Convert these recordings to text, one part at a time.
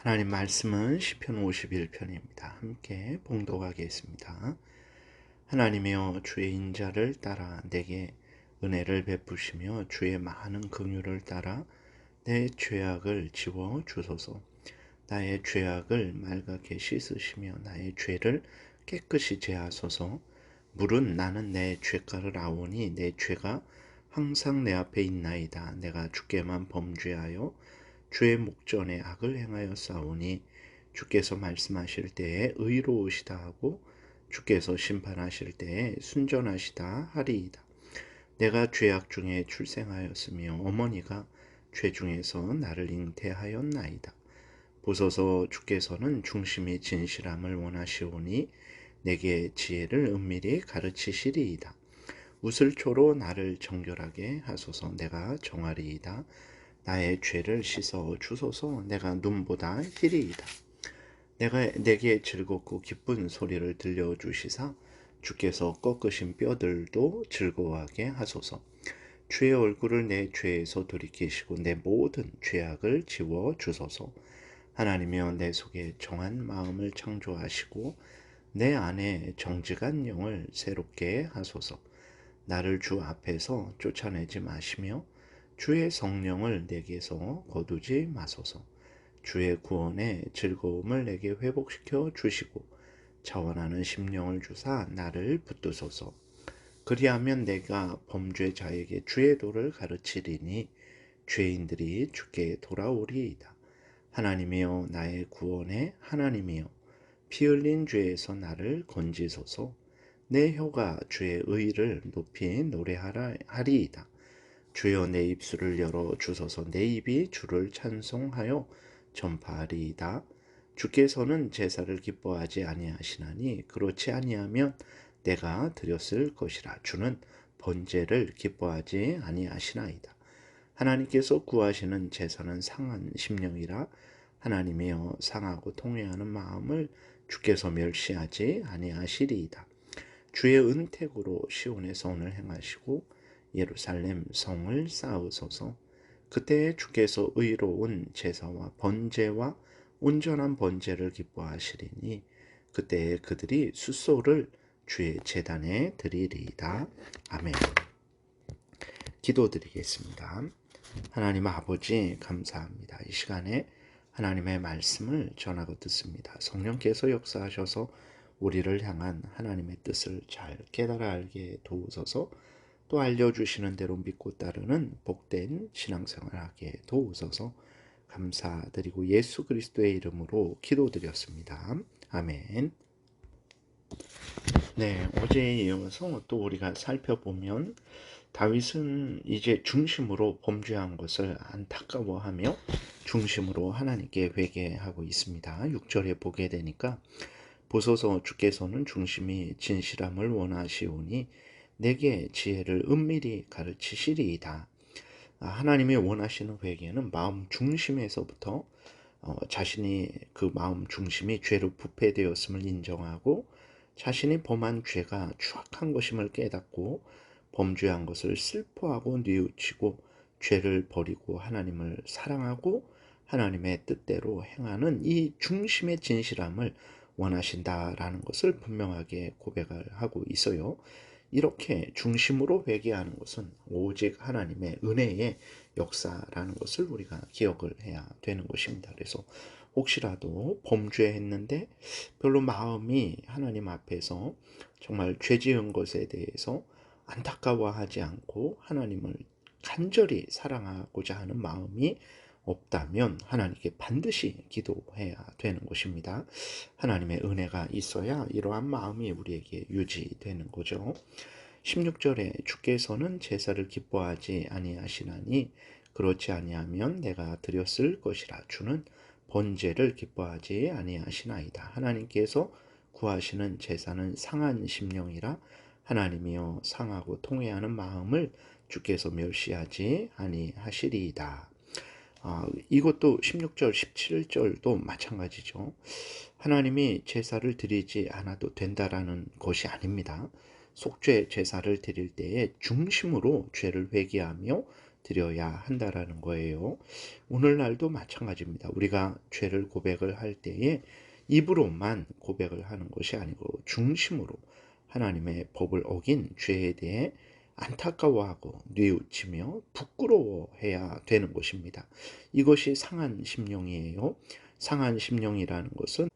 하나님 말씀은 시편 51편입니다. 함께 봉독하겠습니다. 하나님이여 주의 인자를 따라 내게 은혜를 베푸시며 주의 많은 긍휼을 따라 내 죄악을 지워 주소서. 나의 죄악을 말갛게 씻으시며 나의 죄를 깨끗이 제하소서. 물은 나는 내 죄가를 아오니 내 죄가 항상 내 앞에 있나이다. 내가 주께만 범죄하여 주의 목전에 악을 행하여 싸우니 주께서 말씀하실 때에 의로우시다 하고 주께서 심판하실 때에 순전하시다 하리이다. 내가 죄악 중에 출생하였으며 어머니가 죄 중에서 나를 잉태하였나이다. 보소서 주께서는 중심이 진실함을 원하시오니 내게 지혜를 은밀히 가르치시리이다. 웃을초로 나를 정결하게 하소서. 내가 정하리이다. 나의 죄를 씻어 주소서. 내가 눈보다 희리이다. 내게 즐겁고 기쁜 소리를 들려주시사 주께서 꺾으신 뼈들도 즐거워하게 하소서. 주의 얼굴을 내 죄에서 돌이키시고 내 모든 죄악을 지워 주소서. 하나님이여 내 속에 정한 마음을 창조하시고 내 안에 정직한 영을 새롭게 하소서. 나를 주 앞에서 쫓아내지 마시며 주의 성령을 내게서 거두지 마소서. 주의 구원의 즐거움을 내게 회복시켜 주시고 자원하는 심령을 주사 나를 붙드소서. 그리하면 내가 범죄자에게 주의 도를 가르치리니 죄인들이 주께 돌아오리이다. 하나님이여 나의 구원의 하나님이여 피 흘린 죄에서 나를 건지소서. 내 혀가 주의 의를 높이 노래하리이다. 주여 내 입술을 열어 주소서. 내 입이 주를 찬송하여 전파하리이다. 주께서는 제사를 기뻐하지 아니하시나니 그렇지 아니하면 내가 드렸을 것이라. 주는 번제를 기뻐하지 아니하시나이다. 하나님께서 구하시는 제사는 상한 심령이라. 하나님이여 상하고 통회하는 마음을 주께서 멸시하지 아니하시리이다. 주의 은택으로 시온의 선을 행하시고 예루살렘 성을 쌓으소서. 그때 주께서 의로운 제사와 번제와 온전한 번제를 기뻐하시리니 그때 그들이 숫소를 주의 제단에 드리리이다. 아멘. 기도드리겠습니다. 하나님 아버지 감사합니다. 이 시간에 하나님의 말씀을 전하고 듣습니다. 성령께서 역사하셔서 우리를 향한 하나님의 뜻을 잘 깨달아 알게 도우소서. 또 알려주시는 대로 믿고 따르는 복된 신앙생활하게 도우소서. 감사드리고 예수 그리스도의 이름으로 기도드렸습니다. 아멘. 네, 어제에 이어서 또 우리가 살펴보면 다윗은 이제 중심으로 범죄한 것을 안타까워하며 중심으로 하나님께 회개하고 있습니다. 6절에 보게 되니까 보소서 주께서는 중심이 진실함을 원하시오니 내게 지혜를 은밀히 가르치시리이다. 하나님이 원하시는 회개는 마음 중심에서부터 자신이 그 마음 중심이 죄로 부패되었음을 인정하고 자신이 범한 죄가 추악한 것임을 깨닫고 범죄한 것을 슬퍼하고 뉘우치고 죄를 버리고 하나님을 사랑하고 하나님의 뜻대로 행하는 이 중심의 진실함을 원하신다라는 것을 분명하게 고백을 하고 있어요. 이렇게 중심으로 회개하는 것은 오직 하나님의 은혜의 역사라는 것을 우리가 기억을 해야 되는 것입니다. 그래서 혹시라도 범죄했는데 별로 마음이 하나님 앞에서 정말 죄 지은 것에 대해서 안타까워하지 않고 하나님을 간절히 사랑하고자 하는 마음이 없다면 하나님께 반드시 기도해야 되는 것입니다. 하나님의 은혜가 있어야 이러한 마음이 우리에게 유지되는 거죠. 16절에 주께서는 제사를 기뻐하지 아니하시나니 그렇지 아니하면 내가 드렸을 것이라. 주는 번제를 기뻐하지 아니하시나이다. 하나님께서 구하시는 제사는 상한 심령이라. 하나님이여 상하고 통회하는 마음을 주께서 멸시하지 아니하시리이다. 이것도 16절 17절도 마찬가지죠. 하나님이 제사를 드리지 않아도 된다라는 것이 아닙니다. 속죄 제사를 드릴 때에 중심으로 죄를 회개하며 드려야 한다라는 거예요. 오늘날도 마찬가지입니다. 우리가 죄를 고백을 할 때에 입으로만 고백을 하는 것이 아니고 중심으로 하나님의 법을 어긴 죄에 대해 안타까워하고 뉘우치며 부끄러워해야 되는 것입니다. 이것이 상한 심령이에요. 상한 심령이라는 것은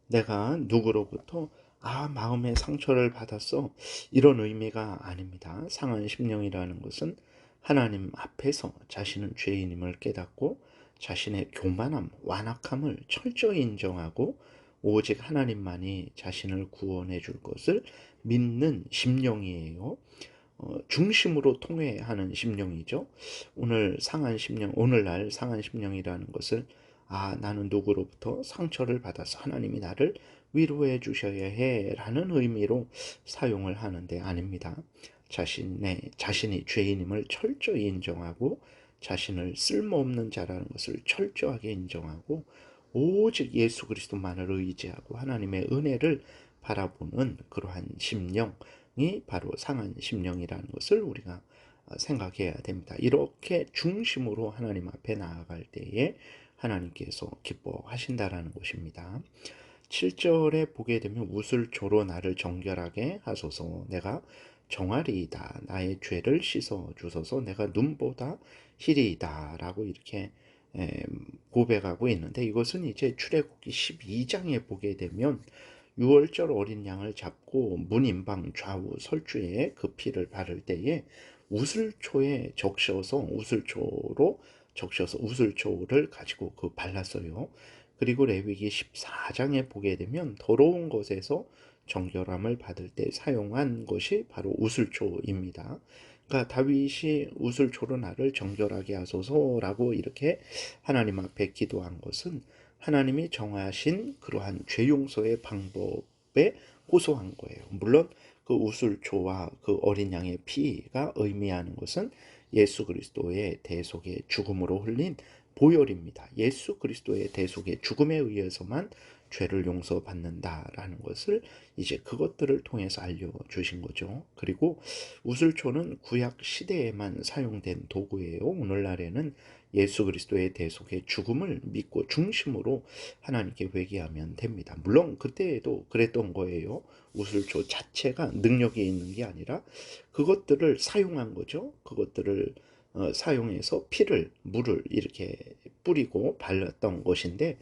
내가 누구로부터 마음의 상처를 받았어, 이런 의미가 아닙니다. 상한 심령이라는 것은 하나님 앞에서 자신은 죄인임을 깨닫고 자신의 교만함, 완악함을 철저히 인정하고 오직 하나님만이 자신을 구원해 줄 것을 믿는 심령이에요. 중심으로 통회하는 심령이죠. 오늘날 상한 심령이라는 것을 나는 누구로부터 상처를 받아서 하나님이 나를 위로해 주셔야 해 라는 의미로 사용을 하는데 아닙니다. 자신이 죄인임을 철저히 인정하고 자신을 쓸모없는 자라는 것을 철저하게 인정하고 오직 예수 그리스도만을 의지하고 하나님의 은혜를 바라보는 그러한 심령이 바로 상한 심령이라는 것을 우리가 생각해야 됩니다. 이렇게 중심으로 하나님 앞에 나아갈 때에 하나님께서 기뻐하신다라는 것입니다. 7절에 보게 되면 우슬초로 나를 정결하게 하소서, 내가 정하리이다. 나의 죄를 씻어 주소서, 내가 눈보다 희리이다 라고 이렇게 고백하고 있는데, 이것은 이제 출애굽기 12장에 보게 되면 6월절 어린 양을 잡고 문인방 좌우 설주에 그 피를 바를 때에 우슬초로 적셔서 우슬초를 가지고 그 발랐어요. 그리고 레위기 14장에 보게 되면 더러운 것에서 정결함을 받을 때 사용한 것이 바로 우슬초입니다. 그러니까 다윗이 우슬초로 나를 정결하게 하소서라고 이렇게 하나님 앞에 기도한 것은 하나님이 정하신 그러한 죄 용서의 방법에 호소한 거예요. 물론 그 우슬초와 그 어린 양의 피가 의미하는 것은 예수 그리스도의 대속의 죽음으로 흘린 보혈입니다. 예수 그리스도의 대속의 죽음에 의해서만 죄를 용서받는다라는 것을 이제 그것들을 통해서 알려주신 거죠. 그리고 우슬초는 구약 시대에만 사용된 도구예요. 오늘날에는 예수 그리스도의 대속의 죽음을 믿고 중심으로 하나님께 회개하면 됩니다. 물론 그때에도 그랬던 거예요. 우슬초 자체가 능력이 있는 게 아니라 그것들을 사용한 거죠. 그것들을 사용해서 물을 이렇게 뿌리고 발랐던 것인데,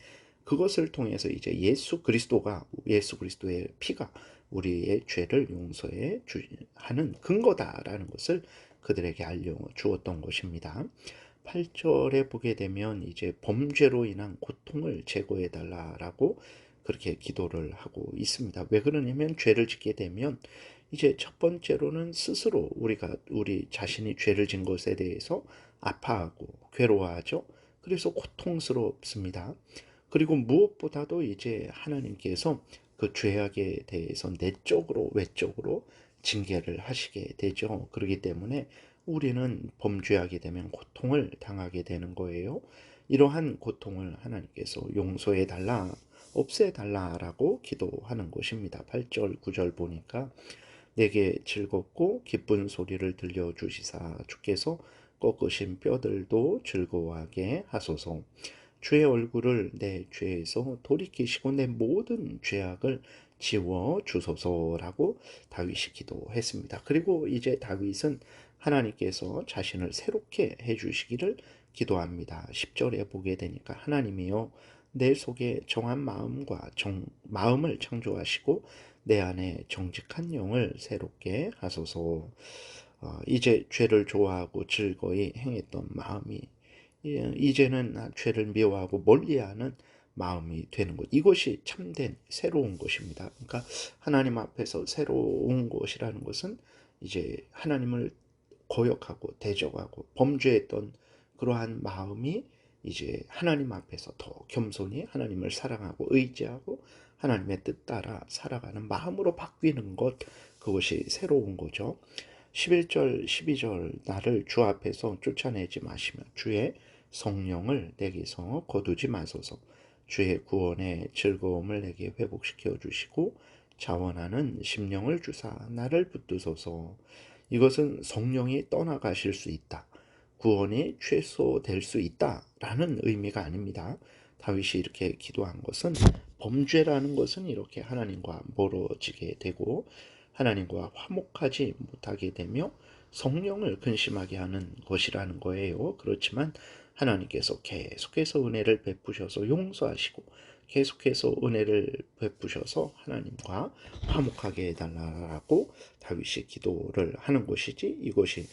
그것을 통해서 이제 예수 그리스도의 피가 우리의 죄를 용서해 하는 근거다라는 것을 그들에게 알려주었던 것입니다. 8절에 보게 되면 이제 범죄로 인한 고통을 제거해 달라라고 그렇게 기도를 하고 있습니다. 왜 그러냐면 죄를 짓게 되면 이제 첫 번째로는 스스로 우리 자신이 죄를 진 것에 대해서 아파하고 괴로워하죠. 그래서 고통스럽습니다. 그리고 무엇보다도 이제 하나님께서 그 죄악에 대해서 내적으로 외적으로 징계를 하시게 되죠. 그렇기 때문에 우리는 범죄하게 되면 고통을 당하게 되는 거예요. 이러한 고통을 하나님께서 용서해 달라, 없애 달라라고 기도하는 것입니다. 8절, 9절 보니까 내게 즐겁고 기쁜 소리를 들려주시사 주께서 꺾으신 뼈들도 즐거워하게 하소서. 주의 얼굴을 내 죄에서 돌이키시고 내 모든 죄악을 지워 주소서라고 다윗이 기도했습니다. 그리고 이제 다윗은 하나님께서 자신을 새롭게 해주시기를 기도합니다. 10절에 보게 되니까 하나님이여 내 속에 정한 마음을 창조하시고 내 안에 정직한 영을 새롭게 하소서. 이제 죄를 좋아하고 즐거이 행했던 마음이 이제는 죄를 미워하고 멀리하는 마음이 되는 것. 이것이 참된 새로운 것입니다. 그러니까 하나님 앞에서 새로운 것이라는 것은 이제 하나님을 거역하고 대적하고 범죄했던 그러한 마음이 이제 하나님 앞에서 더 겸손히 하나님을 사랑하고 의지하고 하나님의 뜻 따라 살아가는 마음으로 바뀌는 것, 그것이 새로운 거죠. 11절 12절 나를 주 앞에서 쫓아내지 마시며 주의 성령을 내게서 거두지 마소서. 주의 구원의 즐거움을 내게 회복시켜 주시고 자원하는 심령을 주사 나를 붙드소서. 이것은 성령이 떠나가실 수 있다. 구원이 취소될 수 있다라는 의미가 아닙니다. 다윗이 이렇게 기도한 것은 범죄라는 것은 이렇게 하나님과 멀어지게 되고 하나님과 화목하지 못하게 되며 성령을 근심하게 하는 것이라는 거예요. 그렇지만 하나님께서 계속해서 은혜를 베푸셔서 용서하시고 계속해서 은혜를 베푸셔서 하나님과 화목하게 해달라고 다윗이 기도를 하는 것이지, 이것이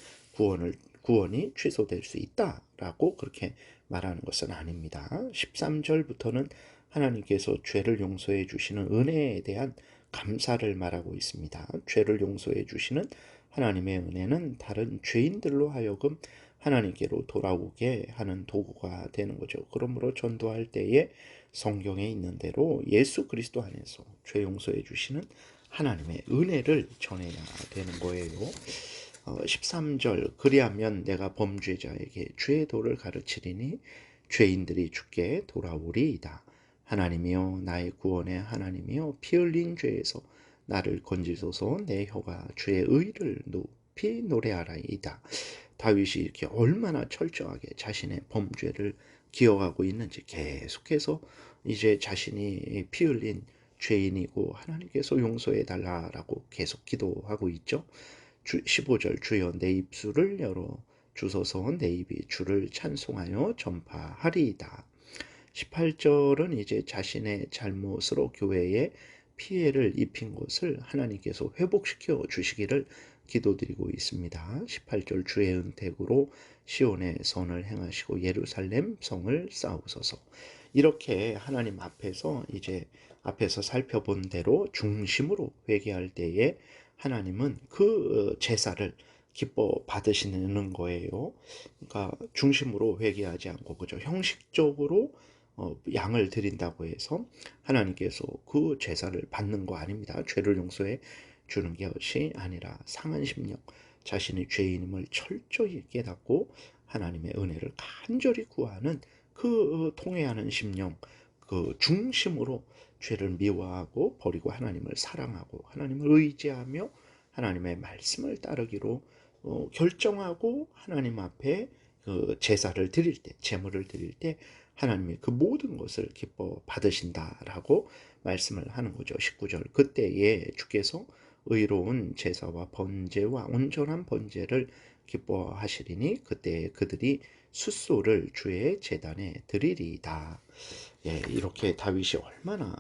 구원이 취소될 수 있다라고 그렇게 말하는 것은 아닙니다. 13절부터는 하나님께서 죄를 용서해 주시는 은혜에 대한 감사를 말하고 있습니다. 죄를 용서해 주시는 하나님의 은혜는 다른 죄인들로 하여금 하나님께로 돌아오게 하는 도구가 되는 거죠. 그러므로 전도할 때에 성경에 있는 대로 예수 그리스도 안에서 죄 용서해 주시는 하나님의 은혜를 전해야 되는 거예요. 13절 그리하면 내가 범죄자에게 죄의 도를 가르치리니 죄인들이 주께 돌아오리이다. 하나님이여 나의 구원의 하나님이여 피 흘린 죄에서 나를 건지소서. 내 혀가 주의 의를 높이 노래하라이다. 다윗이 이렇게 얼마나 철저하게 자신의 범죄를 기억하고 있는지, 계속해서 이제 자신이 피 흘린 죄인이고 하나님께서 용서해 달라라고 계속 기도하고 있죠. 15절 주여 내 입술을 열어 주소서. 내 입이 주를 찬송하여 전파하리이다. 18절은 이제 자신의 잘못으로 교회에 피해를 입힌 것을 하나님께서 회복시켜 주시기를 기도드리고 있습니다. 18절 주의 은택으로 시온의 선을 행하시고 예루살렘 성을 쌓으소서. 이렇게 하나님 앞에서 살펴본 대로 중심으로 회개할 때에 하나님은 그 제사를 기뻐 받으시는 거예요. 그러니까 중심으로 회개하지 않고 그저 형식적으로 양을 드린다고 해서 하나님께서 그 제사를 받는 거 아닙니다. 죄를 용서해 주는 것이 아니라 상한 심령, 자신의 죄인임을 철저히 깨닫고 하나님의 은혜를 간절히 구하는 그 통회하는 심령, 그 중심으로 죄를 미워하고 버리고 하나님을 사랑하고 하나님을 의지하며 하나님의 말씀을 따르기로 결정하고 하나님 앞에 그 제사를 드릴 때, 제물을 드릴 때 하나님이 그 모든 것을 기뻐 받으신다라고 말씀을 하는 거죠. 19절 그때에 주께서 의로운 제사와 번제와 온전한 번제를 기뻐하시리니 그때 그들이 숫소를 주의 제단에 드리리이다. 예, 이렇게 다윗이 얼마나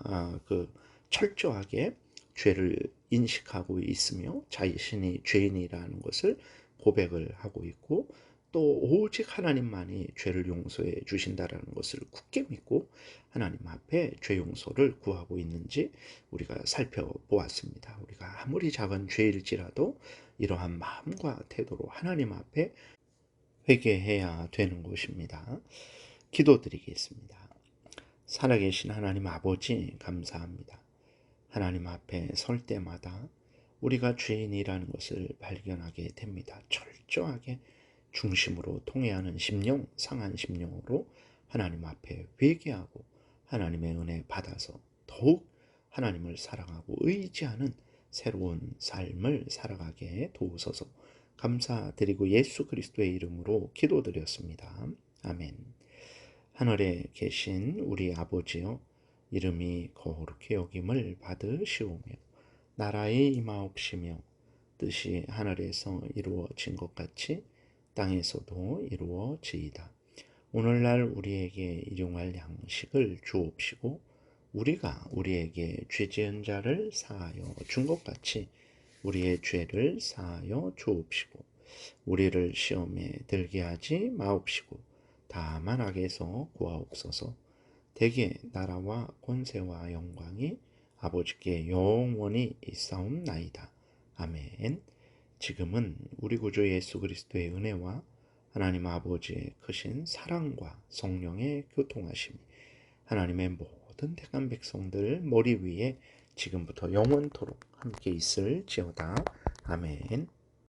철저하게 죄를 인식하고 있으며 자신이 죄인이라는 것을 고백을 하고 있고, 또 오직 하나님만이 죄를 용서해 주신다라는 것을 굳게 믿고 하나님 앞에 죄 용서를 구하고 있는지 우리가 살펴보았습니다. 우리가 아무리 작은 죄일지라도 이러한 마음과 태도로 하나님 앞에 회개해야 되는 것입니다. 기도드리겠습니다. 살아계신 하나님 아버지, 감사합니다. 하나님 앞에 설 때마다 우리가 죄인이라는 것을 발견하게 됩니다. 철저하게 중심으로 통회하는 심령, 상한 심령으로 하나님 앞에 회개하고 하나님의 은혜 받아서 더욱 하나님을 사랑하고 의지하는 새로운 삶을 살아가게 도우소서. 감사드리고 예수 그리스도의 이름으로 기도드렸습니다. 아멘. 하늘에 계신 우리 아버지여, 이름이 거룩히 여김을 받으시오며 나라의 임하옵시며 뜻이 하늘에서 이루어진 것 같이 땅에서도 이루어지이다. 오늘날 우리에게 일용할 양식을 주옵시고 우리가 우리에게 죄 지은 자를 사하여 준 것 같이 우리의 죄를 사하여 주옵시고 우리를 시험에 들게 하지 마옵시고 다만 악에서 구하옵소서. 대개 나라와 권세와 영광이 아버지께 영원히 있사옵나이다. 아멘. 지금은 우리 구주 예수 그리스도의 은혜와 하나님 아버지의 크신 사랑과 성령의 교통하심이 하나님의 모든 택한 백성들 머리 위에 지금부터 영원토록 함께 있을지어다. 아멘.